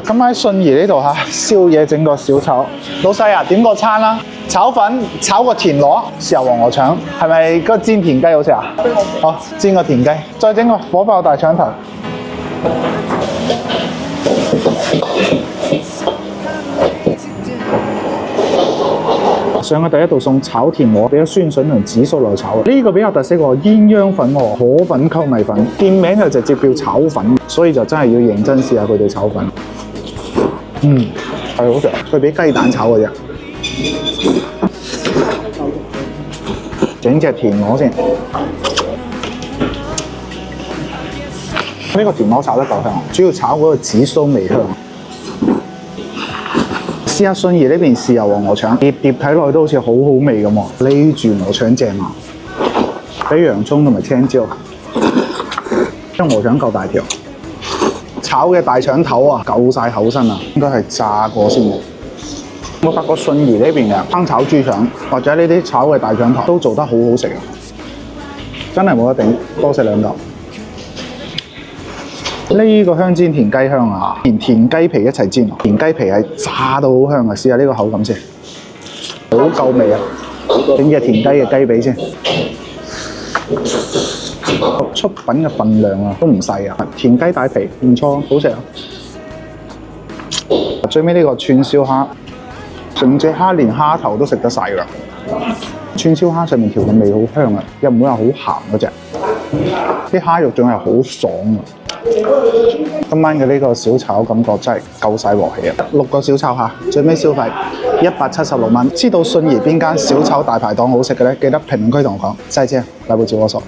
今晚喺信義呢度宵夜整個小炒，老細啊點個餐啦，炒粉炒個田螺，豉油黃鵝腸，係咪嗰個煎田雞好食啊？好，煎個田雞，再整個火爆大腸頭。上嘅第一道餸炒田螺，俾咗酸筍同紫蘇來炒。呢個比較特色喎，鴛鴦粉喎，河粉溝米粉，店名就直接叫炒粉，所以就真係要認真試下佢哋炒粉。係好食，佢俾雞蛋炒嘅啫。整隻田螺先，呢個田螺炒得夠香，主要炒嗰個紫蘇味香。試下信義呢邊豉油黃鵝腸，碟睇落去都好似好好味咁喎，呢住鵝腸正啊！俾洋葱同埋青椒，將鵝腸夠大條。炒嘅大腸頭啊，夠晒厚身啊，應該係炸過先嘅。我發覺信義呢邊嘅烹炒豬腸或者呢啲炒嘅大腸頭都做得好好食啊！真係冇得頂，多食兩嚿。呢個香煎田雞香啊，連田雞皮一齊煎，田雞皮係炸到好香啊！試下呢個口感先，好夠味啊！整隻田雞嘅雞髀先，出品嘅份量啊都唔細啊！田雞帶皮唔錯，好食啊！最尾呢個串燒蝦，成隻蝦連蝦頭都食得晒㗎。串燒蝦上面調嘅味好香啊，又唔會話好鹹嗰隻，啲蝦肉仲係好爽啊！今晚嘅呢個小炒感覺真係夠晒鑊氣啊！6個小炒蝦，最尾消費176蚊。知道信義邊間小炒大排檔好食嘅咧，記得評論區同我講。再見，來不及握手。